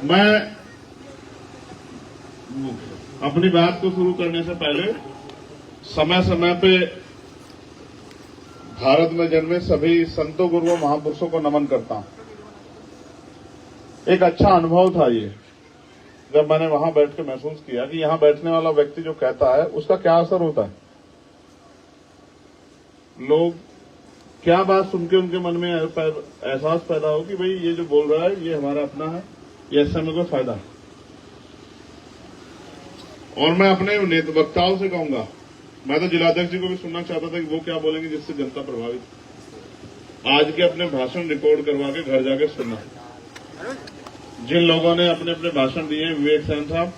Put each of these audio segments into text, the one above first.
मैं अपनी बात को शुरू करने से पहले समय समय पे भारत में जन्मे सभी संतों, गुरुओं, महापुरुषों को नमन करता हूं। एक अच्छा अनुभव था ये, जब मैंने वहां बैठ के महसूस किया कि यहां बैठने वाला व्यक्ति जो कहता है उसका क्या असर होता है। लोग क्या बात सुन के उनके मन में एहसास पैदा हो कि भाई ये जो बोल रहा है ये हमारा अपना है, ये इससे हमें कोई फायदा है। और मैं अपने वक्ताओं से कहूंगा, मैं तो जिलाध्यक्ष जी को भी सुनना चाहता था कि वो क्या बोलेंगे जिससे जनता प्रभावित। आज के अपने भाषण रिकॉर्ड करवा के घर जाके सुनना। जिन लोगों ने अपने अपने भाषण दिए हैं, विवेक सेन साहब,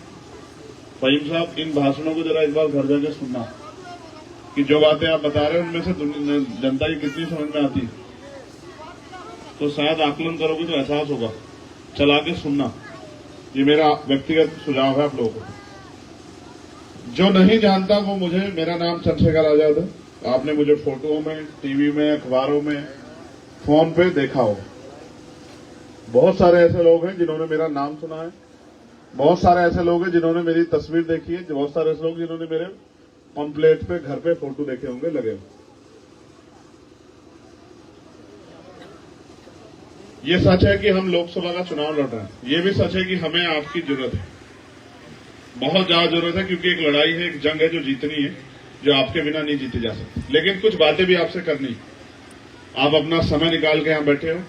फहीम साहब, इन भाषणों को जरा एक बार घर जाके सुनना कि जो बातें आप बता रहे हैं उनमें से जनता की कितनी समझ में आती है। तो शायद आकलन करोगे तो एहसास होगा। चला के सुनना, ये मेरा व्यक्तिगत सुझाव है आप लोगों को। जो नहीं जानता वो मुझे, मेरा नाम चंद्रशेखर आजाद है। आपने मुझे फोटोओं में, टीवी में, अखबारों में, फोन पे देखा हो। बहुत सारे ऐसे लोग हैं जिन्होंने मेरा नाम सुना है, बहुत सारे ऐसे लोग हैं जिन्होंने मेरी तस्वीर देखी है, बहुत सारे ऐसे लोग जिन्होंने मेरे पंपलेट पे, घर पे फोटो देखे होंगे लगे हो। ये सच है कि हम लोकसभा का चुनाव लड़ रहे हैं, ये भी सच है कि हमें आपकी जरूरत है, बहुत ज्यादा जरूरत है, क्योंकि एक लड़ाई है, एक जंग है जो जीतनी है, जो आपके बिना नहीं जीती जा सकती। लेकिन कुछ बातें भी आपसे करनी। आप अपना समय निकाल के यहां बैठे हो,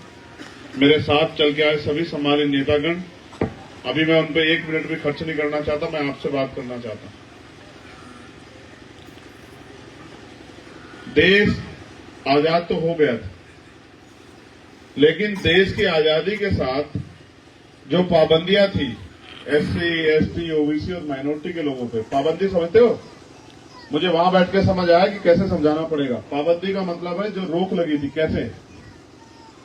मेरे साथ चल के आए सभी सम्मानित नेतागण, अभी मैं उन पर 1 मिनट भी खर्च नहीं करना चाहता, मैं आपसे बात करना चाहता हूं। देश आजाद तो हो गया था, लेकिन देश की आजादी के साथ जो पाबंदियां थी एससी, एसटी, ओबीसी और माइनॉरिटी के लोगों पे, पाबंदी समझते हो? मुझे वहां बैठ के समझ आया कि कैसे समझाना पड़ेगा। पाबंदी का मतलब है जो रोक लगी थी, कैसे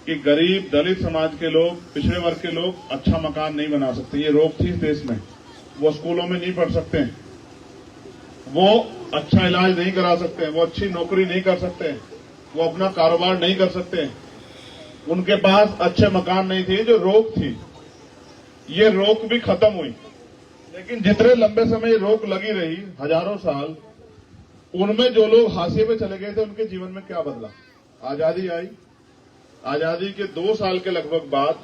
कि गरीब, दलित समाज के लोग, पिछड़े वर्ग के लोग अच्छा मकान नहीं बना सकते, ये रोक थी इस देश में। वो स्कूलों में नहीं पढ़ सकते हैं, वो अच्छा इलाज नहीं करा सकते हैं, वो अच्छी नौकरी नहीं कर सकते हैं, वो अपना कारोबार नहीं कर सकते हैं, उनके पास अच्छे मकान नहीं थे। जो रोक थी, ये रोक भी खत्म हुई। लेकिन जितने लंबे समय ये रोक लगी रही, हजारों साल, उनमें जो लोग हाशिए पे चले गए थे उनके जीवन में क्या बदला? आजादी आई, आजादी के 2 साल के लगभग बाद,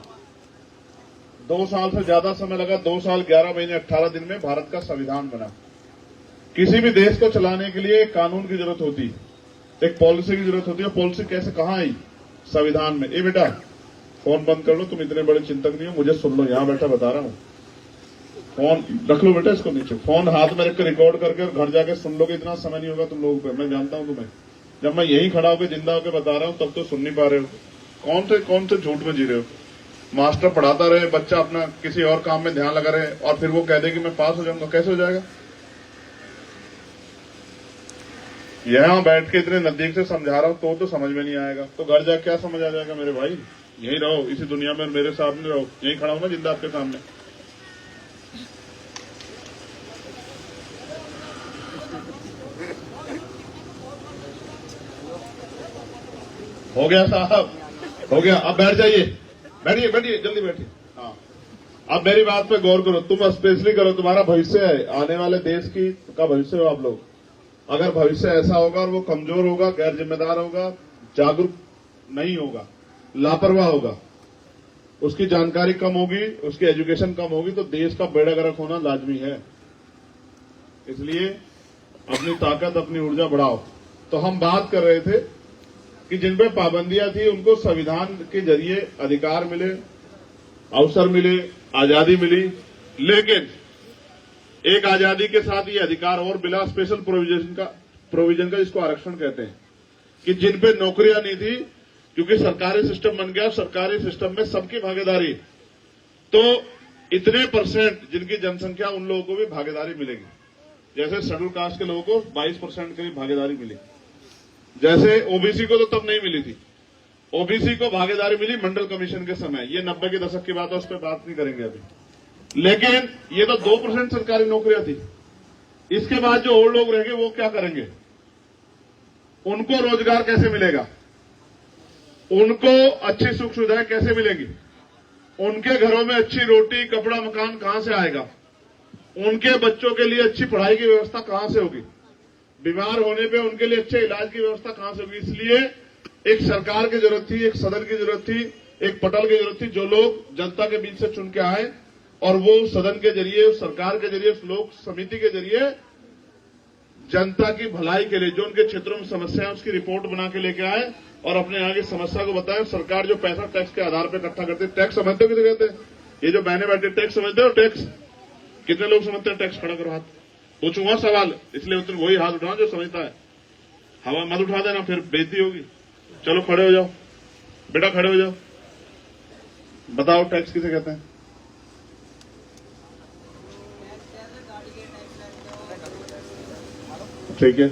2 साल से ज्यादा समय लगा, 2 साल 11 महीने 18 दिन में भारत का संविधान बना। किसी भी देश को चलाने के लिए एक कानून की जरूरत होती, एक पॉलिसी की जरूरत होती है। पॉलिसी कैसे, कहां आई? संविधान में। ए बेटा, फोन बंद कर लो, तुम इतने बड़े चिंतक नहीं हो, मुझे सुन लो, यहां बैठा बता रहा हूं। फोन रख लो बेटा, इसको नीचे, फोन हाथ में रख के रिकॉर्ड करके और घर जाके सुन लोगे। इतना समय नहीं होगा तुम लोगों को, मैं जानता हूं तुम्हें। जब मैं यही खड़ा होकर जिंदा होकर बता रहा हूं तब तो सुन नहीं पा रहे हो। कौन से झूठ में जी रहे हो? मास्टर पढ़ाता रहे, बच्चा अपना किसी और काम में ध्यान लगा रहे, और फिर वो कह दे कि मैं पास हो जाऊंगा। कैसे हो जाएगा? यहां बैठ के इतने नजदीक से समझा रहा हूं तो समझ में नहीं आएगा, तो घर जाके क्या समझ आ जाएगा मेरे भाई? यही रहो, इसी दुनिया में मेरे सामने रहो, यही खड़ा हूं ना जिंदा आपके सामने। हो गया साहब, हो गया। अब बैठ जाइए, बैठिए बैठिए, जल्दी बैठिए। हाँ, अब मेरी बात पे गौर करो, तुम स्पेशली करो, तुम्हारा भविष्य है, आने वाले देश की का भविष्य हो आप लोग। अगर भविष्य ऐसा होगा और वो कमजोर होगा, गैर जिम्मेदार होगा, जागरूक नहीं होगा, लापरवाह होगा, उसकी जानकारी कम होगी, उसकी एजुकेशन कम होगी, तो देश का बेड़ा गर्क होना लाजमी है। इसलिए अपनी ताकत, अपनी ऊर्जा बढ़ाओ। तो हम बात कर रहे थे कि जिन पे पाबंदियां थी उनको संविधान के जरिए अधिकार मिले, अवसर मिले, आजादी मिली। लेकिन एक आजादी के साथ ये अधिकार और मिला, स्पेशल प्रोविजन का जिसको आरक्षण कहते हैं, कि जिन पे नौकरियां नहीं थी, क्योंकि सरकारी सिस्टम बन गया, सरकारी सिस्टम में सबकी भागीदारी, तो इतने % जिनकी जनसंख्या, उन लोगों को भी भागीदारी मिलेगी। जैसे शेड्यूल कास्ट के लोगों को 22% की भी भागीदारी मिली, जैसे ओबीसी को तो तब नहीं मिली थी। ओबीसी को भागीदारी मिली मंडल कमीशन के समय, ये 90 के दशक की बात है, उस पर बात नहीं करेंगे अभी। लेकिन ये तो 2% सरकारी नौकरियां थी। इसके बाद जो और लोग रहेंगे वो क्या करेंगे? उनको रोजगार कैसे मिलेगा? उनको अच्छी सुख सुविधाएं कैसे मिलेंगी? उनके घरों में अच्छी रोटी कपड़ा मकान कहां से आएगा? उनके बच्चों के लिए अच्छी पढ़ाई की व्यवस्था कहां से होगी? बीमार होने पे उनके लिए अच्छे इलाज की व्यवस्था कहां से होगी? इसलिए एक सरकार की जरूरत थी, एक सदन की जरूरत थी, एक पटल की जरूरत थी, जो लोग जनता के बीच से चुन के आए और वो सदन के जरिए, उस सरकार के जरिए, उस लोक समिति के जरिए जनता की भलाई के लिए जो उनके क्षेत्रों में समस्या है उसकी रिपोर्ट बना के लेके आए और अपने यहाँ की समस्या को बताएं। सरकार जो पैसा टैक्स के आधार पर इकट्ठा करती है, टैक्स समझते हो किसे कहते हैं? ये जो बहने बैठे टैक्स समझते हो? टैक्स कितने लोग समझते हैं? टैक्स खड़ा करो हाथ, पूछूंगा सवाल, इसलिए उतने वही हाथ उठाओ जो समझता है। हवा मत उठा देना, फिर बेइज्जती होगी। चलो खड़े हो जाओ बेटा, खड़े हो जाओ, बताओ टैक्स किसे कहते हैं? ठीक है,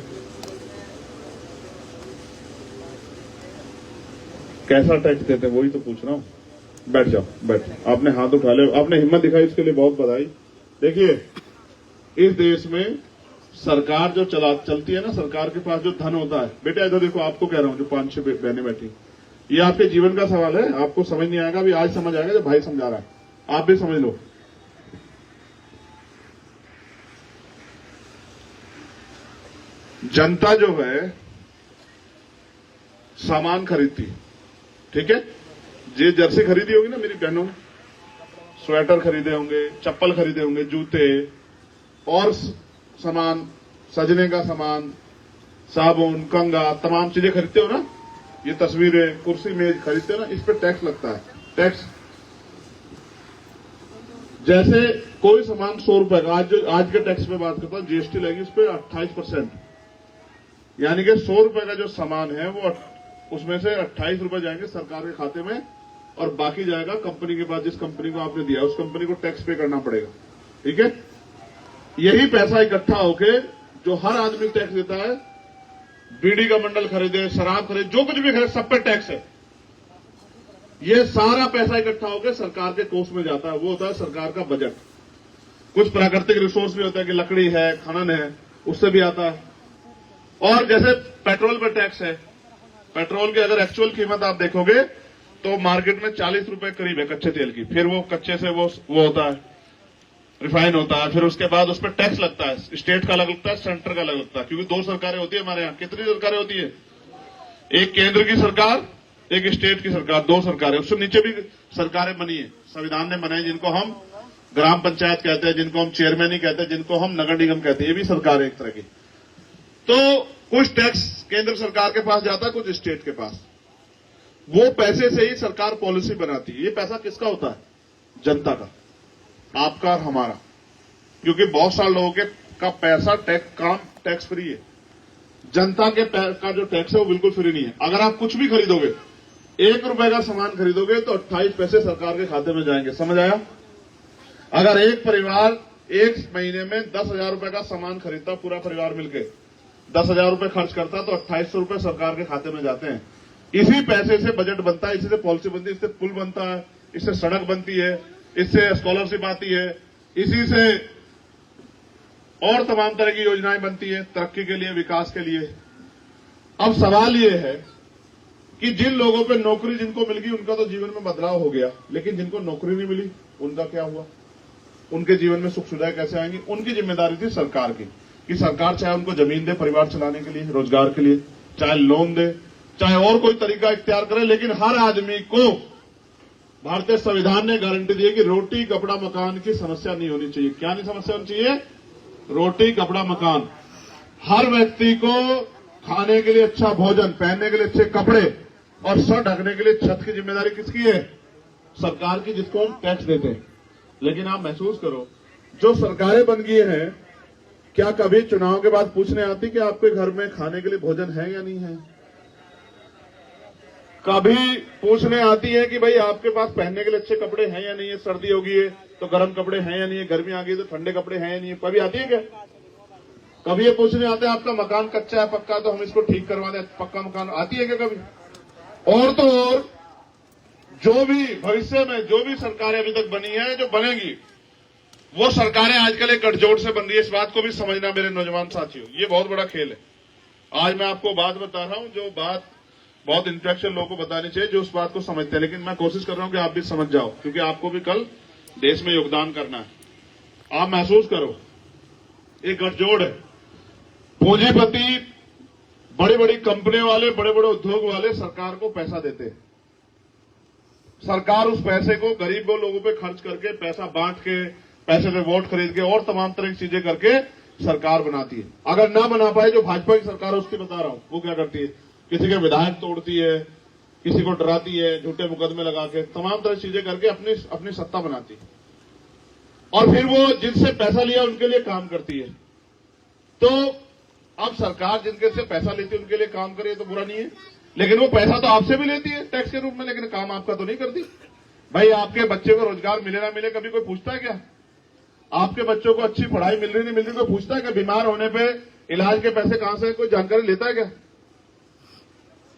कैसा टैक्स देते हैं वही तो पूछ रहा हूं। बैठ जाओ, बैठ। आपने हाथ उठा लिया, आपने हिम्मत दिखाई, इसके लिए बहुत बधाई। देखिए, इस देश में सरकार जो चलती है ना, सरकार के पास जो धन होता है, बेटा इधर देखो, आपको कह रहा हूं जो 5-6 बहनें बैठी, ये आपके जीवन का सवाल है। आपको समझ नहीं आएगा, अभी आज समझ आएगा जब भाई समझा रहा है, आप भी समझ लो। जनता जो है सामान खरीदती, ठीक है? ये जर्सी खरीदी होगी ना मेरी बहनों ने, स्वेटर खरीदे होंगे, चप्पल खरीदे होंगे, जूते और सामान, सजने का सामान, साबुन, कंघा, तमाम चीजें खरीदते हो ना। ये तस्वीरें, कुर्सी, मेज खरीदते हो ना, इस पे टैक्स लगता है। टैक्स जैसे कोई सामान 100 रुपए का, आज के टैक्स पे बात करता हूं, जीएसटी लगेगी उस पर 28%, यानी कि 100 रुपए का जो सामान है वो उसमें से 28 रुपए जाएंगे सरकार के खाते में और बाकी जाएगा कंपनी के पास। जिस कंपनी को आपने दिया उस कंपनी को टैक्स पे करना पड़ेगा, ठीक है? यही पैसा इकट्ठा होके जो हर आदमी टैक्स देता है, बीड़ी का मंडल खरीदे, शराब खरीदे, जो कुछ भी खरीदे, सब पे टैक्स है। ये सारा पैसा इकट्ठा होकर सरकार के कोष में जाता है, वो होता है सरकार का बजट। कुछ प्राकृतिक रिसोर्स भी होता है कि लकड़ी है, खनन है, उससे भी आता है। और जैसे पेट्रोल पर टैक्स है, पेट्रोल की अगर एक्चुअल कीमत आप देखोगे तो मार्केट में 40 रुपए करीब है कच्चे तेल की, फिर वो कच्चे से वो होता है, रिफाइन होता है, फिर उसके बाद उस पर टैक्स लगता है, स्टेट का अलग लगता है, सेंटर का अलग लगता है, क्योंकि 2 सरकारें होती है हमारे यहाँ। कितनी सरकारें होती है? एक केंद्र की सरकार, एक स्टेट की सरकार, 2 सरकारें। उससे नीचे भी सरकारें बनी है, संविधान ने बनाई, जिनको हम ग्राम पंचायत कहते हैं, जिनको हम चेयरमैन ही कहते हैं, जिनको हम नगर निगम कहते हैं, ये भी सरकार है एक तरह की। तो कुछ टैक्स केंद्र सरकार के पास जाता है, कुछ स्टेट के पास। वो पैसे से ही सरकार पॉलिसी बनाती है। ये पैसा किसका होता है? जनता का, आपका और हमारा, क्योंकि बहुत सारे लोगों का पैसा टैक्स फ्री है। जनता के का जो टैक्स है वो बिल्कुल फ्री नहीं है। अगर आप कुछ भी खरीदोगे, 1 रुपए का सामान खरीदोगे तो 28 पैसे सरकार के खाते में जाएंगे। समझ आया? अगर एक परिवार एक महीने में 10,000 रुपए का सामान खरीदता, पूरा परिवार मिलकर 10,000 रुपए खर्च करता, तो 2800 रुपए सरकार के खाते में जाते हैं। इसी पैसे से बजट बनता है, इसी से पॉलिसी बनती है, इससे पुल बनता है, इससे सड़क बनती है, इससे स्कॉलरशिप आती है, इसी से और तमाम तरह की योजनाएं बनती है तरक्की के लिए, विकास के लिए। अब सवाल यह है कि जिन लोगों पे नौकरी जिनको मिल गई उनका तो जीवन में बदलाव हो गया, लेकिन जिनको नौकरी नहीं मिली उनका क्या हुआ? उनके जीवन में सुख सुविधाएं कैसे आएंगी? उनकी जिम्मेदारी थी सरकार की कि सरकार चाहे उनको जमीन दे परिवार चलाने के लिए, रोजगार के लिए, चाहे लोन दे, चाहे और कोई तरीका इख्तियार करे, लेकिन हर आदमी को भारतीय संविधान ने गारंटी दी है कि रोटी कपड़ा मकान की समस्या नहीं होनी चाहिए। क्या नहीं समस्या होनी चाहिए? रोटी कपड़ा मकान। हर व्यक्ति को खाने के लिए अच्छा भोजन, पहनने के लिए अच्छे कपड़े और सर ढकने के लिए छत की जिम्मेदारी किसकी है? सरकार की, जिसको हम टैक्स देते हैं। लेकिन आप महसूस करो, जो सरकारें बन गई हैं, क्या कभी चुनाव के बाद पूछने आती कि आपके घर में खाने के लिए भोजन है या नहीं है? कभी पूछने आती है कि भाई आपके पास पहनने के लिए अच्छे कपड़े हैं या नहीं है? सर्दी होगी है तो गर्म कपड़े हैं या नहीं है? गर्मी आ गई तो ठंडे कपड़े हैं या नहीं है? कभी आती है क्या? कभी ये पूछने आते हैं आपका मकान कच्चा है पक्का तो हम इसको ठीक करवा दें, पक्का मकान? आती है क्या कभी? और तो और जो भी भविष्य में जो भी सरकारें अभी तक बनी है, जो बनेगी, वो सरकारें आजकल एक गठजोड़ से बन रही है। इस बात को भी समझना मेरे नौजवान साथियों, ये बहुत बड़ा खेल है। आज मैं आपको बात बता रहा हूं, जो बात बहुत इंटेलेक्चुअल लोगों को बतानी चाहिए जो उस बात को समझते हैं, लेकिन मैं कोशिश कर रहा हूं कि आप भी समझ जाओ, क्योंकि आपको भी कल देश में योगदान करना है। आप महसूस करो, एक गठजोड़ है, पूंजीपति, बड़ी बड़ी कंपनियों वाले, बड़े बड़े उद्योग वाले सरकार को पैसा देते हैं। सरकार उस पैसे को गरीब लोगों पे खर्च करके, पैसा बांट के, पैसे से वोट खरीद के और तमाम तरह की चीजें करके सरकार बनाती है। अगर ना बना पाए, जो भाजपा की सरकार है उसकी बता रहा हूं, वो क्या करती है, किसी के विधायक तोड़ती है, किसी को डराती है, झूठे मुकदमे लगा के, तमाम तरह की चीजें करके अपनी सत्ता बनाती है, और फिर वो जिनसे पैसा लिया उनके लिए काम करती है। तो अब सरकार जिनके से पैसा लेती है उनके लिए काम करे तो बुरा नहीं है, लेकिन वो पैसा तो आपसे भी लेती है टैक्स के रूप में, लेकिन काम आपका तो नहीं करती। भाई, आपके बच्चे को रोजगार मिले ना मिले, कभी कोई पूछता है क्या? आपके बच्चों को अच्छी पढ़ाई मिल रही नहीं मिल रही, कोई पूछता है कि बीमार होने पे इलाज के पैसे कहां से, कोई जानकारी लेता है क्या?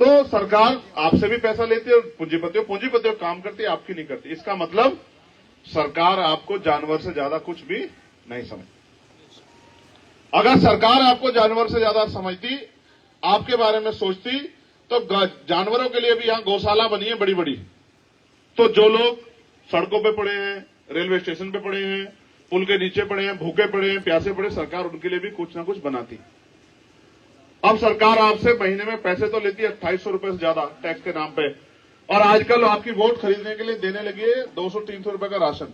तो सरकार आपसे भी पैसा लेती है और पूंजीपतियों काम करती है, आपकी नहीं करती। इसका मतलब सरकार आपको जानवर से ज्यादा कुछ भी नहीं समझती। अगर सरकार आपको जानवर से ज्यादा समझती, आपके बारे में सोचती, तो जानवरों के लिए भी यहां गौशाला बनी है बड़ी बड़ी। तो जो लोग सड़कों पे पड़े हैं, रेलवे स्टेशन पे पड़े हैं, पुल के नीचे पड़े हैं, भूखे पड़े हैं, प्यासे पड़े, सरकार उनके लिए भी कुछ ना कुछ बनाती। अब सरकार आपसे महीने में पैसे तो लेती है 2800 रुपए से ज्यादा टैक्स के नाम पे, और आजकल आपकी वोट खरीदने के लिए देने लगी है 200-300 रुपए का राशन।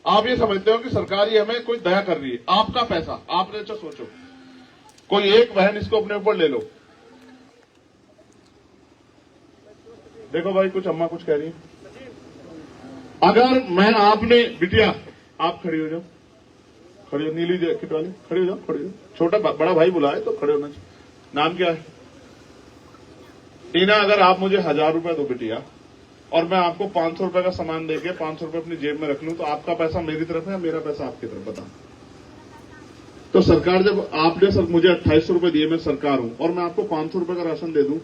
आप ये समझते हो कि सरकार ही हमें कोई दया कर रही है? आपका पैसा, आपने अच्छा सोचो, कोई एक बहन इसको अपने ऊपर ले लो। देखो भाई, कुछ अम्मा कुछ कह रही है। अगर मैं, आपने, बिटिया आप खड़ी हो जाओ, खड़ी हो, नीली जैकेट वाली खड़ी हो जाओ, खड़ी हो, छोटा बड़ा भाई बुलाए तो खड़े होना चाहिए। नाम क्या है? टीना। अगर आप मुझे 1000 रुपए दो बिटिया, और मैं आपको 500 रुपए का सामान देके 500 रुपए अपनी जेब में रख लूं, तो आपका पैसा मेरी तरफ है या मेरा पैसा आपकी तरफ? बता। तो सरकार, जब आपने सर मुझे 2800 रुपए दिए, मैं सरकार हूं, और मैं आपको 500 रुपए का राशन दे दूं,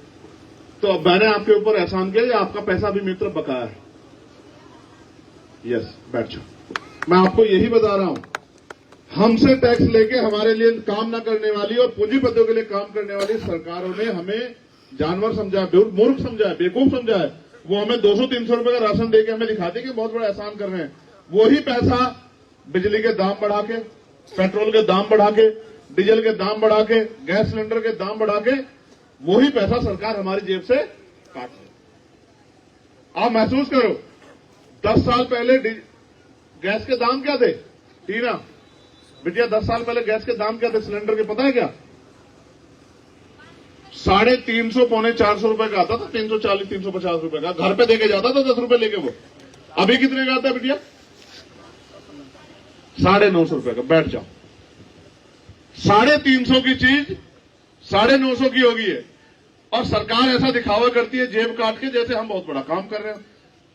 तो अब मैंने आपके ऊपर एहसान किया या आपका पैसा भी मेरी तरफ बकाया है? यस, बैठ जाओ। मैं आपको यही बता रहा हूं, हमसे टैक्स लेके हमारे लिए काम न करने वाली और पूंजीपतियों के लिए काम करने वाली सरकारों ने हमें जानवर समझा है, मूर्ख समझा है, बेवकूफ समझा है। वो हमें 200-300 रुपए का राशन देके हमें दिखाते कि बहुत बड़ा एहसान कर रहे हैं। वही पैसा बिजली के दाम बढ़ा के, पेट्रोल के दाम बढ़ा के, डीजल के दाम बढ़ा के, गैस सिलेंडर के दाम बढ़ा के, वही पैसा सरकार हमारी जेब से काट ले। आप महसूस करो, 10 साल पहले गैस के दाम क्या थे? टीना बिटिया, 10 साल पहले गैस के दाम क्या थे सिलेंडर के, पता है क्या? 350 पौने 400 रुपए का आता था, 340-350 रुपए का। घर पे देके जाता था 10 रुपए लेके वो। अभी कितने का आता है बिटिया? 950 रुपए का। बैठ जाओ। 350 की चीज 950 की होगी है, और सरकार ऐसा दिखावा करती है जेब काट के, जैसे हम बहुत बड़ा काम कर रहे हैं।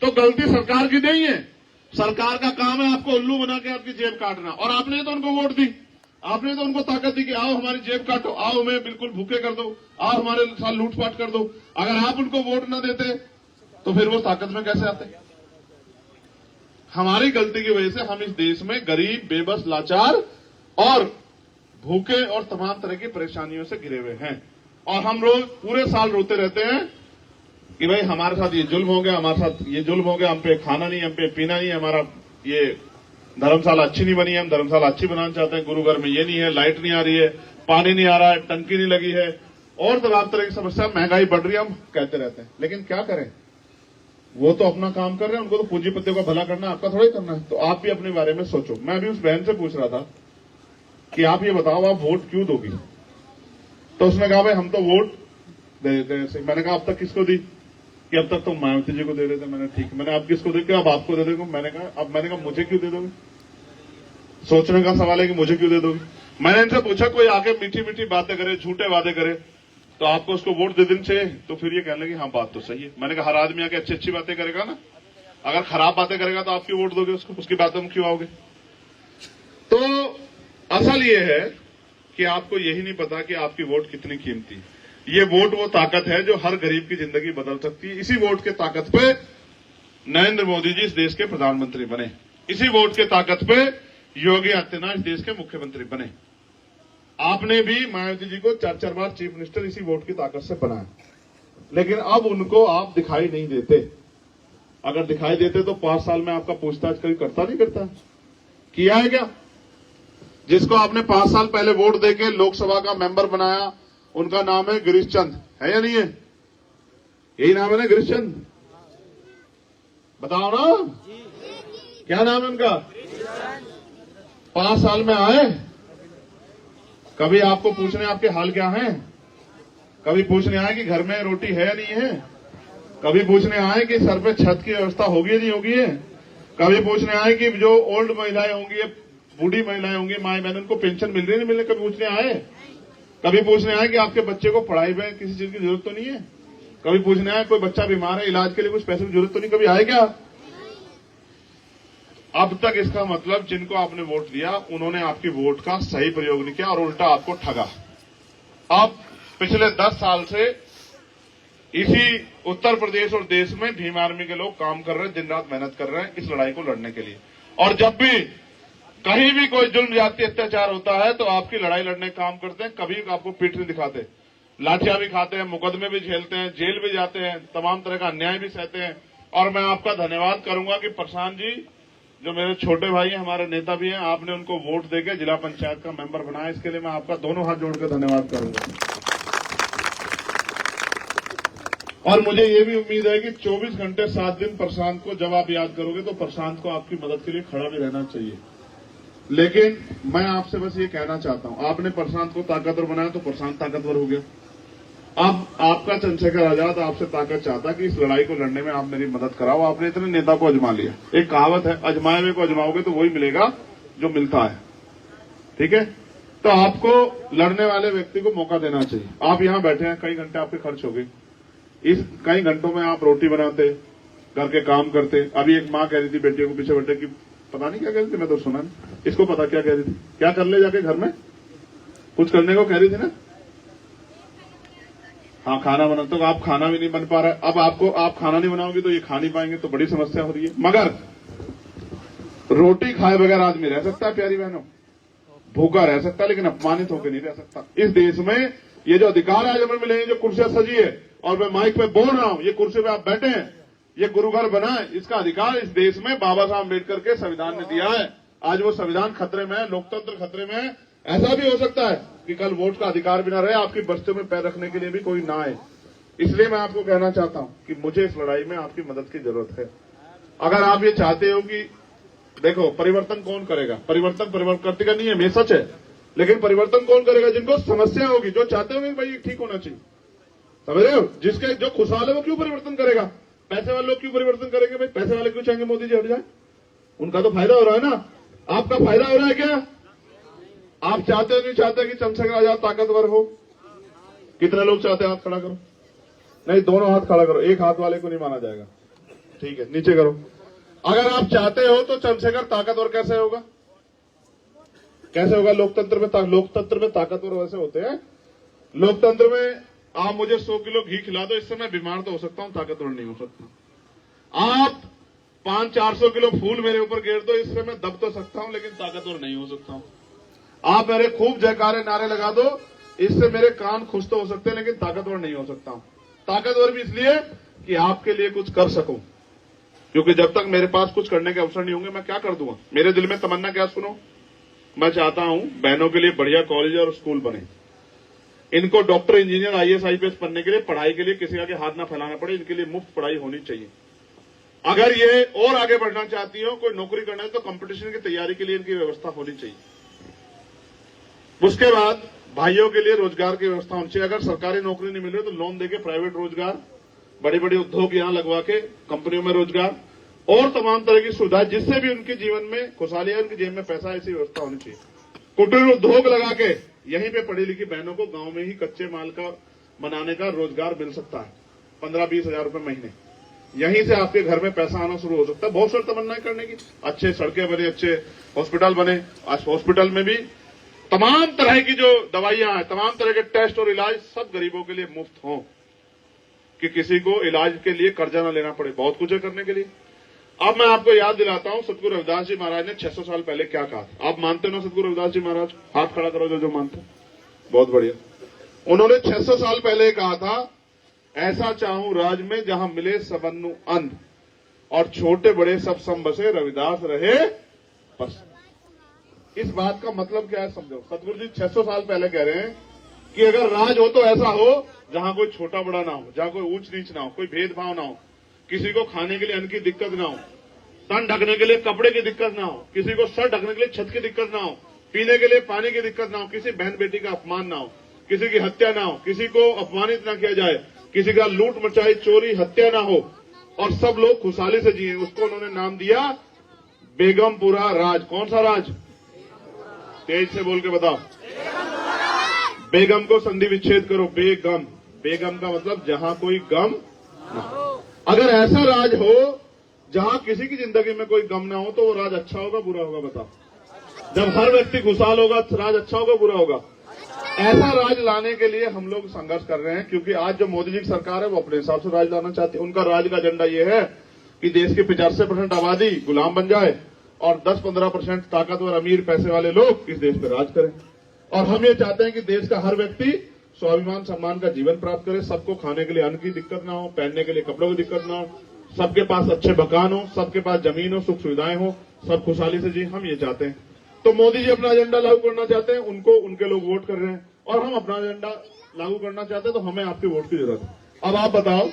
तो गलती सरकार की नहीं है, सरकार का काम है आपको उल्लू बना के आपकी जेब काटना। और आपने तो उनको वोट दी, आपने तो उनको ताकत दी कि आओ हमारी जेब काटो, आओ हमें बिल्कुल भूखे कर दो, आओ हमारे साथ लूटपाट कर दो। अगर आप उनको वोट न देते तो फिर वो ताकत में कैसे आते? हमारी गलती की वजह से हम इस देश में गरीब, बेबस, लाचार और भूखे और तमाम तरह की परेशानियों से घिरे हुए हैं। और हम रोज पूरे साल रोते रहते हैं कि भाई हमारे साथ ये जुल्म हो गया, हमारे साथ ये जुल्म हो गया, हम पे खाना नहीं, हम पे पीना नहीं, हमारा ये धर्मशाला अच्छी नहीं बनी है, हम धर्मशाला अच्छी बनाना चाहते हैं, गुरुघर में ये नहीं है, लाइट नहीं आ रही है, पानी नहीं आ रहा है, टंकी नहीं लगी है, और तमाम तरह की समस्या, महंगाई बढ़ रही है, हम कहते रहते हैं। लेकिन क्या करें, वो तो अपना काम कर रहे हैं, उनको तो पूंजीपतियों का भला करना, आपका थोड़ा ही करना है। तो आप भी अपने बारे में सोचो। मैं भी उस बहन से पूछ रहा था कि आप ये बताओ, आप वोट क्यों दोगी? तो उसने कहा भाई हम तो वोट दे देते हैं। मैंने कहा अब तक किसको दी? कि अब तक तो मायावती जी को दे रहे थे। मैंने ठीक, मैंने अब किसको दे? अब आपको दे दोगे। मैंने कहा मुझे क्यों दे दोगे? सोचने का सवाल है कि मुझे क्यों दे दोगे। मैंने इनसे पूछा, कोई आके मीठी मीठी बातें करे, झूठे वादे करे, तो आपको उसको वोट दे देनी चाहिए? तो फिर ये कहने लगे हाँ बात तो सही है। मैंने कहा हर आदमी आके अच्छी अच्छी बातें करेगा ना, अगर खराब बातें करेगा तो आप क्यों वोट दोगे उसको? उसकी बातों में क्यों आओगे? तो असल ये है कि आपको यही नहीं पता कि आपकी वोट कितनी कीमती। ये वोट वो ताकत है जो हर गरीब की जिंदगी बदल सकती है। इसी वोट के ताकत पे नरेंद्र मोदी जी इस देश के प्रधानमंत्री बने, इसी वोट के ताकत पे योगी आदित्यनाथ इस देश के मुख्यमंत्री बने। आपने भी मायावती जी को 4-4 बार चीफ मिनिस्टर इसी वोट की ताकत से बनाया। लेकिन अब उनको आप दिखाई नहीं देते। अगर दिखाई देते तो 5 साल में आपका पूछताछ कभी करता नहीं करता? किया है क्या? जिसको आपने 5 साल पहले वोट देके लोकसभा का मेंबर बनाया, उनका नाम है गिरीश चंद, है या नहीं है? यही नाम है ना, गिरीश चंद? बताओ ना, क्या नाम है उनका? 5 साल में आए, कभी आपको पूछने आपके हाल क्या है? कभी पूछने आए कि घर में रोटी है या नहीं है? कभी पूछने आए कि सर पे छत की व्यवस्था होगी या नहीं होगी है? कभी पूछने आए कि जो ओल्ड महिलाएं होंगी, बूढ़ी महिलाएं होंगी, माए बहन, उनको पेंशन मिल रही नहीं मिल रही? कभी पूछने आए? कभी पूछने आए कि आपके बच्चे को पढ़ाई में किसी चीज की जरूरत तो नहीं है? कभी पूछने आए कोई बच्चा बीमार है, इलाज के लिए कुछ पैसे की जरूरत तो नहीं? कभी आए क्या? अब तक इसका मतलब जिनको आपने वोट दिया उन्होंने आपकी वोट का सही प्रयोग नहीं किया और उल्टा आपको ठगा। अब पिछले 10 साल से इसी उत्तर प्रदेश और देश में भीम आर्मी के लोग काम कर रहे हैं, दिन रात मेहनत कर रहे हैं इस लड़ाई को लड़ने के लिए। और जब भी कहीं भी कोई जुल्म जाति अत्याचार होता है तो आपकी लड़ाई लड़ने का काम करते हैं, कभी आपको पीठ नहीं दिखाते, लाठियां भी खाते हैं, मुकदमे भी झेलते हैं, जेल भी जाते हैं, तमाम तरह का अन्याय भी सहते हैं। और मैं आपका धन्यवाद करूंगा कि प्रशांत जी जो मेरे छोटे भाई हैं, हमारे नेता भी हैं, आपने उनको वोट देकर जिला पंचायत का मेंबर बनाया, इसके लिए मैं आपका दोनों हाथ जोड़कर धन्यवाद करूंगा। और मुझे ये भी उम्मीद है कि 24 घंटे 7 दिन प्रशांत को जब आप याद करोगे तो प्रशांत को आपकी मदद के लिए खड़ा भी रहना चाहिए। लेकिन मैं आपसे बस ये कहना चाहता हूं, आपने प्रशांत को ताकतवर बनाया तो प्रशांत ताकतवर हो गया। अब आपका चंद्रशेखर आजाद आपसे ताकत चाहता कि इस लड़ाई को लड़ने में आप मेरी मदद कराओ। आपने इतने नेता को अजमा लिया। एक कहावत है, अजमाए हुए को अजमाओगे तो वही मिलेगा जो मिलता है। ठीक है, तो आपको लड़ने वाले व्यक्ति को मौका देना चाहिए। आप यहां बैठे हैं, कई घंटे आपके खर्च हो गए, इस कई घंटों में आप रोटी बनाते, घर के काम करते। अभी एक माँ कह रही थी बेटियों को पीछे बैठे कि पता नहीं क्या कह रही थी, मैं तो सुना नहीं, इसको पता क्या कह रही थी, क्या कर ले जाके घर में कुछ करने को कह रही थी ना? हाँ, खाना बना, तो आप खाना भी नहीं बन पा रहा है। अब आप खाना नहीं बनाओगे तो ये खा नहीं पाएंगे, तो बड़ी समस्या हो रही है। मगर रोटी खाए बगैर आदमी रह सकता है प्यारी बहनों, भूखा रह सकता है लेकिन अपमानित होकर नहीं रह सकता। इस देश में ये जो अधिकार आज हमें मिले हैं, जो कुर्सियां सजी है और मैं माइक पे बोल रहा हूं, ये कुर्सी पे आप बैठे हैं, ये गुरुघर बना है, इसका अधिकार इस देश में बाबा साहब अम्बेडकर के संविधान ने दिया है। आज वो संविधान खतरे में है, लोकतंत्र खतरे में है। ऐसा भी हो सकता है कि कल वोट का अधिकार भी ना रहे, आपकी बस्तियों में पैर रखने के लिए भी कोई ना आए। इसलिए मैं आपको कहना चाहता हूं कि मुझे इस लड़ाई में आपकी मदद की जरूरत है। अगर आप ये चाहते हो कि देखो, परिवर्तन कौन करेगा? परिवर्तन परिवर्तन का नहीं है, ये सच है, लेकिन परिवर्तन कौन करेगा? जिनको समस्या होगी, जो चाहते होंगे भाई ठीक होना चाहिए, समझ रहे हो? जिसके जो खुशहाल है वो क्यों परिवर्तन करेगा? पैसे वाले लोग क्यों परिवर्तन करेंगे? भाई पैसे वाले क्यों चाहेंगे मोदी जी हट जाए? उनका तो फायदा हो रहा है ना, आपका फायदा हो रहा है क्या? आप चाहते हो नहीं चाहते कि चंद्रशेखर आजाद ताकतवर हो? कितने लोग चाहते हैं? हाथ खड़ा करो। नहीं, दोनों हाथ खड़ा करो, एक हाथ वाले को नहीं माना जाएगा। ठीक है, नीचे करो। अगर आप चाहते हो तो चंद्रशेखर ताकतवर कैसे होगा? कैसे होगा? लोकतंत्र में ताकतवर वैसे होते हैं। लोकतंत्र में आप मुझे 100 किलो घी खिला दो, इससे मैं बीमार तो हो सकता हूं, ताकतवर नहीं हो सकता। आप 500-400 किलो फूल मेरे ऊपर गिर दो, इससे मैं दब तो सकता हूं, लेकिन ताकतवर नहीं हो सकता हूं। आप मेरे खूब जयकारे नारे लगा दो, इससे मेरे कान खुश तो हो सकते हैं, लेकिन ताकतवर नहीं हो सकता हूं। ताकतवर भी इसलिए कि आपके लिए कुछ कर सकूं, क्योंकि जब तक मेरे पास कुछ करने के अवसर नहीं होंगे मैं क्या कर दूंगा? मेरे दिल में तमन्ना क्या, सुनो, मैं चाहता हूं बहनों के लिए बढ़िया कॉलेज और स्कूल बने, इनको डॉक्टर, इंजीनियर, IAS, IPS बनने के लिए, पढ़ाई के लिए किसी आगे हाथ ना फैलाना पड़े, इनके लिए मुफ्त पढ़ाई होनी चाहिए। अगर ये और आगे बढ़ना चाहती हो, कोई नौकरी करना है, तो कंपटीशन की तैयारी के लिए इनकी व्यवस्था होनी चाहिए। उसके बाद भाइयों के लिए रोजगार की व्यवस्था होनी चाहिए। अगर सरकारी नौकरी नहीं मिल रही तो लोन देके प्राइवेट रोजगार, बड़े बड़े उद्योग यहां लगवा के कंपनियों में रोजगार और तमाम तरह की सुविधा, जिससे भी उनके जीवन में खुशहाली है, उनकी जेब में पैसा, ऐसी व्यवस्था होनी चाहिए। कुटीर उद्योग लगा के यहीं पे पढ़ी लिखी बहनों को गांव में ही कच्चे माल का बनाने का रोजगार मिल सकता है, 15-20 हजार रुपए महीने। यहीं से आपके घर में पैसा आना शुरू हो सकता है। बहुत सारी तमन्नाएं करने की, अच्छे सड़कें बने, अच्छे हॉस्पिटल बने। आज हॉस्पिटल में भी तमाम तरह की जो दवाइयां हैं, तमाम तरह के टेस्ट और इलाज सब गरीबों के लिए मुफ्त हों, कि किसी को इलाज के लिए कर्जा न लेना पड़े। बहुत कुछ है करने के लिए। अब मैं आपको याद दिलाता हूं सतगुरु रविदास जी महाराज ने 600 साल पहले क्या कहा था। आप मानते हो ना सतगुरु रविदास जी महाराज? हाथ खड़ा करो जो मानते। बहुत बढ़िया। उन्होंने 600 साल पहले कहा था ऐसा चाहूं राज में जहां मिले सबन्नु अन्न, और छोटे बड़े सब सम बसे, रविदास रहे बस। इस बात का मतलब क्या है समझो। सतगुरु जी 600 साल पहले कह रहे हैं कि अगर राज हो तो ऐसा हो जहां कोई छोटा बड़ा ना हो, जहां कोई ऊंच नीच ना हो, कोई भेदभाव ना हो, किसी को खाने के लिए अन्न की दिक्कत ना हो, तन ढकने के लिए कपड़े की दिक्कत ना हो, किसी को सर ढकने के लिए छत की दिक्कत ना हो, पीने के लिए पानी की दिक्कत ना हो, किसी बहन बेटी का अपमान ना हो, किसी की हत्या ना हो, किसी को अपमानित ना किया जाए, किसी का लूट मचाई चोरी हत्या ना हो, और सब लोग खुशहाली से जिए। उसको उन्होंने नाम दिया बेगमपुरा राज। कौन सा राज? तेज से बोल के बताओ। बेगम को संधि विच्छेद करो। बेगम, बेगम का मतलब जहां कोई गम ना हो। अगर ऐसा राज हो जहां किसी की जिंदगी में कोई गम ना हो तो वो राज अच्छा होगा बुरा होगा? बताओ। जब हर व्यक्ति खुशहाल होगा तो राज अच्छा होगा बुरा होगा? ऐसा राज लाने के लिए हम लोग संघर्ष कर रहे हैं, क्योंकि आज जो मोदी जी की सरकार है वो अपने हिसाब से राज लाना चाहती है। उनका राज का एजेंडा ये है कि देश की 85% आबादी गुलाम बन जाए और 10-15% ताकतवर अमीर पैसे वाले लोग इस देश पे राज करें। और हम ये चाहते हैं कि देश का हर व्यक्ति स्वाभिमान सम्मान का जीवन प्राप्त करे, सबको खाने के लिए अन्न की दिक्कत ना हो, पहनने के लिए कपड़ों की दिक्कत ना हो, सबके पास अच्छे मकान हो, सबके पास जमीन हो, सुख सुविधाएं हो, सब खुशहाली से जी। हम ये चाहते हैं। तो मोदी जी अपना एजेंडा लागू करना चाहते हैं, उनको उनके लोग वोट कर रहे हैं, और हम अपना एजेंडा लागू करना चाहते हैं, तो हमें आपके वोट की जरूरत है। अब आप बताओ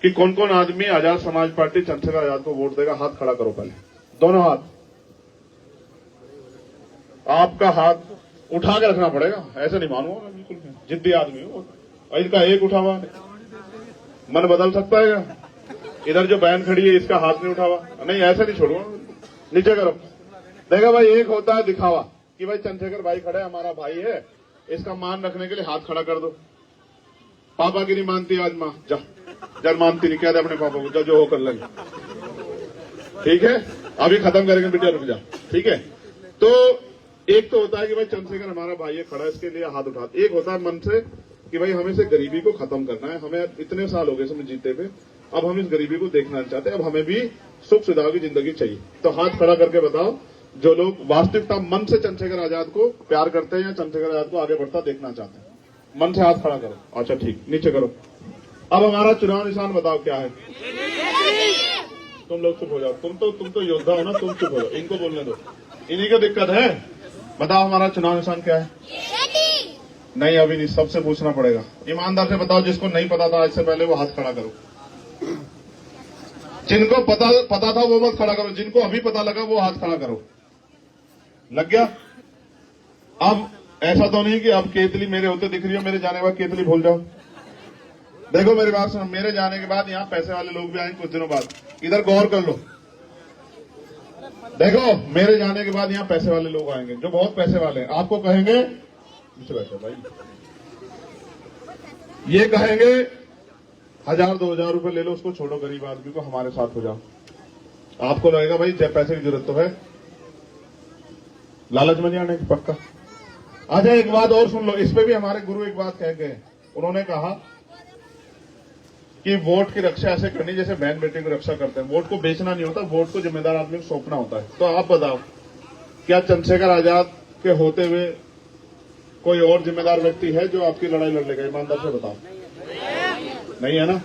कि कौन कौन आदमी आजाद समाज पार्टी चंद्रशेखर आजाद को वोट देगा? हाथ खड़ा करो पहले, दोनों हाथ। आपका हाथ उठा के रखना पड़ेगा, ऐसे नहीं मानूंगा मैं, बिल्कुल जिद्दी आदमी हूं। इनका एक उठा हुआ मन बदल सकता है क्या? इधर जो बहन खड़ी है इसका हाथ नहीं उठा हुआ, नहीं ऐसे नहीं छोड़ूंगा। नीचे करो। देखा भाई, एक होता है दिखावा कि भाई चंद्रशेखर भाई खड़े है, हमारा भाई है, इसका मान रखने के लिए हाथ खड़ा कर दो। पापा की नहीं मानती आज माँ, जा जब मानती नहीं, कह दे अपने पापा को जो हो कर लेंगे, ठीक है? अभी खत्म करेंगे बेटा, रुक जा, ठीक है? तो एक तो होता है कि भाई चंद्रशेखर हमारा भाई है, खड़ा, इसके लिए हाथ उठा। एक होता है मन से कि भाई हमें से गरीबी को खत्म करना है, हमें इतने साल हो गए इसमें जीते पे, अब हम इस गरीबी को देखना चाहते हैं, अब हमें भी सुख सुविधाओं की जिंदगी चाहिए। तो हाथ खड़ा करके बताओ जो लोग वास्तविकता मन से चंद्रशेखर आजाद को प्यार करते हैं या चंद्रशेखर आजाद को आगे बढ़ता देखना चाहते हैं। मन से हाथ खड़ा करो। अच्छा ठीक, नीचे करो। अब हमारा चुनाव निशान बताओ क्या है? तुम लोग चुप हो जाओ, तुम तो योद्धा हो ना, तुम चुप हो जाओ, इनको बोलने दो, इन्हीं को दिक्कत है। बताओ हमारा चुनाव निशान क्या है? नहीं, अभी नहीं, सबसे पूछना पड़ेगा। ईमानदार से बताओ, जिसको नहीं पता था आज से पहले वो हाथ खड़ा करो। जिनको पता था वो मत खड़ा करो, जिनको अभी पता लगा वो हाथ खड़ा करो। लग गया? अब ऐसा तो नहीं कि अब केतली मेरे होते दिख रही हो, मेरे जाने के बाद केतली भूल जाओ। देखो मेरी बात सुनो, मेरे जाने के बाद यहाँ पैसे वाले लोग भी आएंगे कुछ दिनों बाद, इधर गौर कर लो। देखो मेरे जाने के बाद यहाँ पैसे वाले लोग आएंगे जो बहुत पैसे वाले हैं, आपको कहेंगे, पीछे बैठो भाई, ये कहेंगे 1000-2000 रुपए ले लो, उसको छोड़ो, गरीब आदमी को हमारे साथ हो जाओ। आपको लगेगा भाई जब पैसे की जरूरत तो है, लालच में नहीं आने की, पक्का। अच्छा एक बात और सुन लो, इस पे भी हमारे गुरु एक बात कह गए, उन्होंने कहा कि वोट की रक्षा ऐसे करनी जैसे बहन बेटी की रक्षा करते हैं। वोट को बेचना नहीं होता, वोट को जिम्मेदार आदमी को सौंपना होता है। तो आप बताओ, क्या चंद्रशेखर आजाद के होते हुए कोई और जिम्मेदार व्यक्ति है जो आपकी लड़ाई लड़ लेगा? ईमानदार से बताओ, नहीं है ना?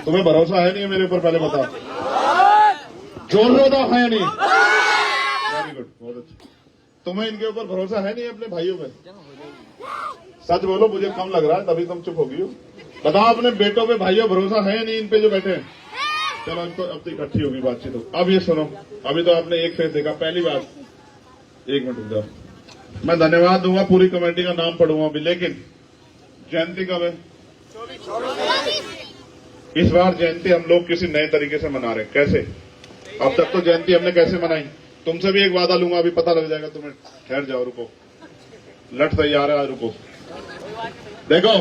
तुम्हें भरोसा है नहीं है मेरे ऊपर? पहले बताओ, जोर से बताओ, है नहीं? वेरी गुड, बहुत अच्छा। तुम्हें इनके ऊपर भरोसा है नहीं अपने भाइयों पे? सच बोलो, मुझे कम लग रहा है तभी तुम चुप हो गई हो। बताओ अपने बेटों पे भाइयों भरोसा है नहीं इन पे जो बैठे हैं? चलो इनको अब तो इकट्ठी होगी बातचीत हो। अब ये सुनो, अभी तो आपने एक फेस देखा। पहली बात, एक मिनट रुक जाओ, मैं धन्यवाद दूंगा, पूरी कमेटी का नाम पढ़ूंगा अभी, लेकिन जयंती कब है? इस बार जयंती हम लोग किसी नए तरीके से मना रहे हैं। कैसे? अब तक तो जयंती हमने कैसे मनाई? तुमसे भी एक वादा लूंगा, अभी पता लग जाएगा तुम्हें। ठहर जाओ, रुको, लट तैयार है, रुको। देखो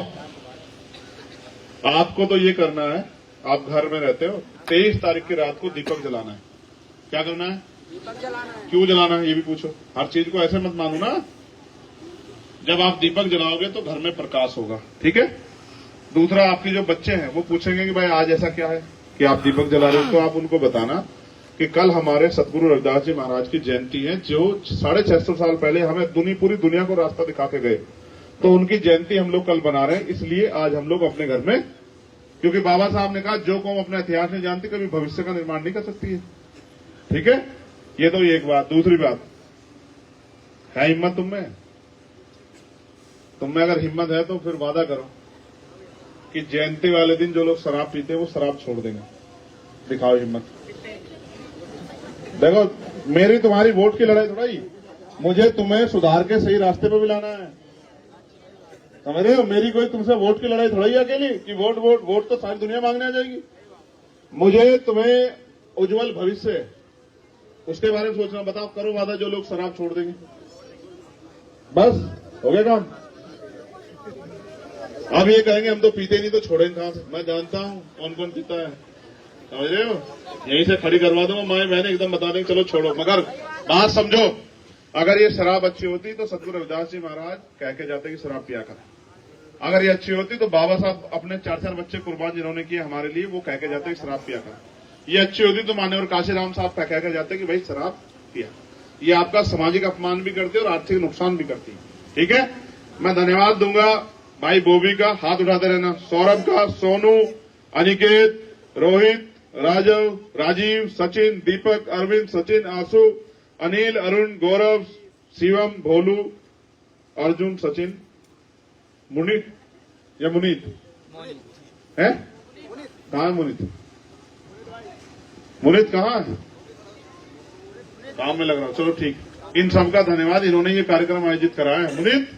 आपको तो ये करना है, आप घर में रहते हो, 23 तारीख की रात को दीपक जलाना है। क्या करना है? दीपक जलाना है। क्यों जलाना है ये भी पूछो। हर चीज को ऐसे मत मानो ना, जब आप दीपक जलाओगे तो घर में प्रकाश होगा, ठीक है? दूसरा, आपके जो बच्चे हैं वो पूछेंगे कि भाई आज ऐसा क्या है कि आप दीपक जला रहे हो, तो आप उनको बताना कि कल हमारे सतगुरु रविदास जी महाराज की जयंती है, जो 650 साल पहले हमें पूरी दुनिया को रास्ता दिखा के गए। तो उनकी जयंती हम लोग कल बना रहे हैं, इसलिए आज हम लोग अपने घर में क्योंकि बाबा साहब ने कहा जो कौम अपना इतिहास नहीं जानती कभी भविष्य का निर्माण नहीं कर सकती है। ठीक है, ये तो एक बात। दूसरी बात है हिम्मत तुम में अगर हिम्मत है तो फिर वादा करो कि जयंती वाले दिन जो लोग शराब पीते हैं वो शराब छोड़ देंगे। दिखाओ हिम्मत। देखो, मेरी तुम्हारी वोट की लड़ाई थोड़ा ही, मुझे तुम्हें सुधार के सही रास्ते पर भी लाना है, समझ रहे हो? मेरी कोई तुमसे वोट की लड़ाई थोड़ा ही अकेली कि वोट तो सारी दुनिया मांगने आ जाएगी। मुझे तुम्हें उज्जवल भविष्य उसके बारे में सोचना। बताओ, करो वादा जो लोग शराब छोड़ देंगे। बस हो गया काम। अब ये कहेंगे हम तो पीते नहीं तो छोड़ेंगे कहां से। मैं जानता हूं कौन कौन पीता है, समझ रहे हो? यहीं से खड़ी करवा दूंगा माएं बहने, एकदम बता देंगे चलो छोड़ो। मगर बात समझो, अगर ये शराब अच्छी होती तो सतगुरु रविदास जी महाराज कह के जाते कि शराब पिया कर। अगर ये अच्छी होती तो बाबा साहब अपने 4-4 बच्चे कुर्बान जिन्होंने किए हमारे लिए, वो कह के जाते कि शराब पिया कर। ये अच्छी होती तो मान्यवर काशीराम साहब कह के जाते कि भाई शराब पिया। ये आपका सामाजिक अपमान भी करती है और आर्थिक नुकसान भी करती है। ठीक है, मैं धन्यवाद दूंगा भाई बोबी का, हाथ उठाते रहना, सौरभ का, सोनू, अनिकेत, रोहित, राजव, राजीव, सचिन, दीपक, अरविंद, सचिन, आंसू, अनिल, अरुण, गौरव, शिवम, भोलू, अर्जुन, सचिन, मुनीत या मुनीत है? कहाँ है मुनीत? मुनीत कहाँ है? काम में लग रहा हूं। चलो ठीक, इन सबका धन्यवाद, इन्होंने ये कार्यक्रम आयोजित कराया है। मुनीत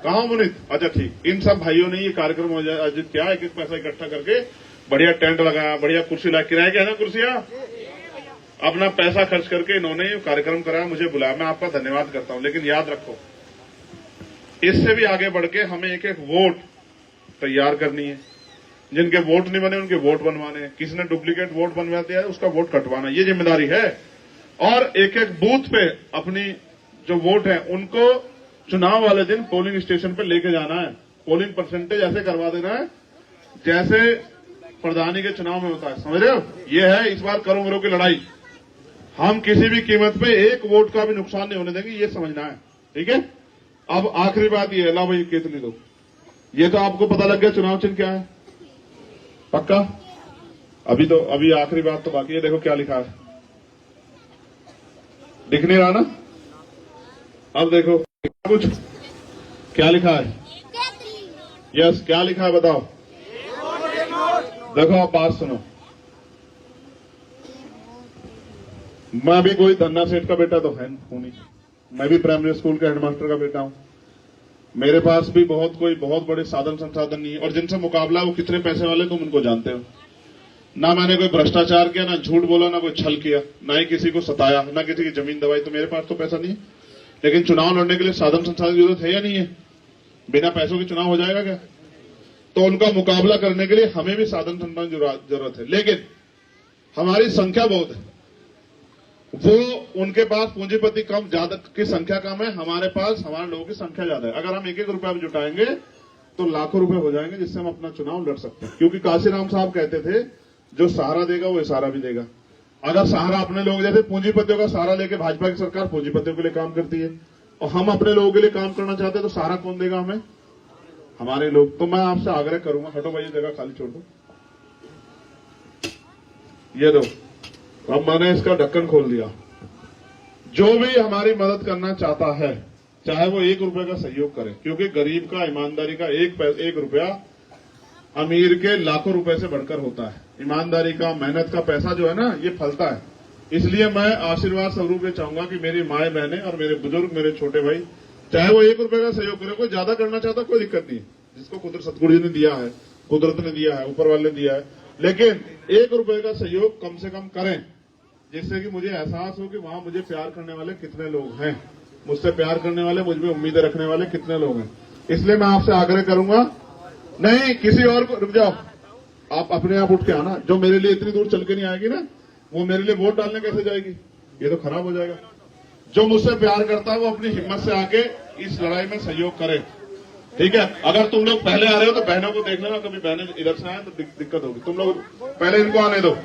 कहाँ? मुनीत, अच्छा ठीक। इन सब भाइयों ने ये कार्यक्रम आयोजित किया, एक एक पैसा इकट्ठा करके बढ़िया टेंट लगाया, बढ़िया कुर्सी ला, किराए के है ना कुर्सियां, अपना पैसा खर्च करके इन्होंने ये कार्यक्रम कराया, मुझे बुलाया। मैं आपका धन्यवाद करता हूं। लेकिन याद रखो, इससे भी आगे बढ़ के हमें एक एक वोट तैयार करनी है। जिनके वोट नहीं बने उनके वोट बनवाने हैं। किसी ने डुप्लीकेट वोट बनवा दिया है उसका वोट कटवाना, ये जिम्मेदारी है। और एक एक बूथ पे अपनी जो वोट है उनको चुनाव वाले दिन पोलिंग स्टेशन पे लेके जाना है। पोलिंग परसेंटेज ऐसे करवा देना है जैसे प्रधानी के चुनाव में होता है, समझ रहे हो? ये है इस बार करो मरो की लड़ाई। हम किसी भी कीमत पे एक वोट का भी नुकसान नहीं होने देंगे, ये समझना है। ठीक है, अब आखिरी बात ये है, ला भाई केतली दो। ये तो आपको पता लग गया चुनाव चिन्ह क्या है, पक्का? अभी आखिरी बात तो बाकी है। देखो क्या लिखा है, दिख नहीं रहा ना? अब देखो कुछ क्या लिखा है। यस, क्या लिखा है बताओ? देखो आप बात सुनो, मैं भी कोई धन्ना सेठ का बेटा तो है नहीं, मैं भी प्राइमरी स्कूल के हेडमास्टर का बेटा हूं। मेरे पास भी बहुत बड़े साधन संसाधन नहीं है। और जिनसे मुकाबला वो कितने पैसे वाले तुम उनको जानते हो। ना मैंने कोई भ्रष्टाचार किया, ना झूठ बोला, ना कोई छल किया, ना ही किसी को सताया, ना किसी की जमीन दबाई। तो मेरे पास तो पैसा नहीं है, लेकिन चुनाव लड़ने के लिए साधन संसाधन की जरूरत है या नहीं है? बिना पैसों के चुनाव हो जाएगा क्या? तो उनका मुकाबला करने के लिए हमें भी साधन संसाधन की जरूरत है। लेकिन हमारी संख्या बहुत है, वो उनके पास पूंजीपति कम, ज्यादा की संख्या कम है, हमारे पास हमारे लोगों की संख्या ज्यादा है। अगर हम एक रुपया भी जुटाएंगे तो लाखों रुपए हो जाएंगे, जिससे हम अपना चुनाव लड़ सकते हैं। क्योंकि काशीराम साहब कहते थे जो सहारा देगा वो इशारा भी देगा। अगर सहारा अपने लोग, जैसे पूंजीपतियों का सहारा लेके भाजपा की सरकार पूंजीपतियों के लिए काम करती है, और हम अपने लोगों के लिए काम करना चाहते हैं, तो सहारा कौन देगा हमें? हमारे लोग। तो मैं आपसे आग्रह करूंगा, हटो भाई, जगह खाली छोड़ दो, ये दो। अब मैंने इसका ढक्कन खोल दिया। जो भी हमारी मदद करना चाहता है, चाहे वो 1 रुपए का सहयोग करे, क्योंकि गरीब का, ईमानदारी का एक रुपया अमीर के लाखों रुपए से बढ़कर होता है। ईमानदारी का, मेहनत का पैसा जो है ना, ये फलता है। इसलिए मैं आशीर्वाद स्वरूप ये चाहूंगा कि मेरी माए बहनें और मेरे बुजुर्ग, मेरे छोटे भाई, चाहे वो 1 रुपए का सहयोग करे, कोई ज्यादा करना चाहता कोई दिक्कत नहीं, जिसको कुदरत सतगुरु जी ने दिया है, कुदरत ने दिया है, ऊपर वाले ने दिया है, लेकिन 1 रुपए का सहयोग कम से कम करें, जिससे कि मुझे एहसास हो कि वहां मुझे प्यार करने वाले कितने लोग हैं, मुझसे प्यार करने वाले, मुझ में उम्मीदें रखने वाले कितने लोग हैं। इसलिए मैं आपसे आग्रह करूंगा, नहीं किसी और को, रुक जाओ, आप अपने आप उठ के आना। जो मेरे लिए इतनी दूर चल के नहीं आएगी ना, वो मेरे लिए वोट डालने कैसे जाएगी? ये तो खराब हो जाएगा। जो मुझसे प्यार करता है वो अपनी हिम्मत से आके इस लड़ाई में सहयोग करे। ठीक है, अगर तुम लोग पहले आ रहे हो तो बहनों को देख लेना, कभी बहनें इधर से आए तो दिक्कत होगी। तुम लोग पहले इनको आने दो।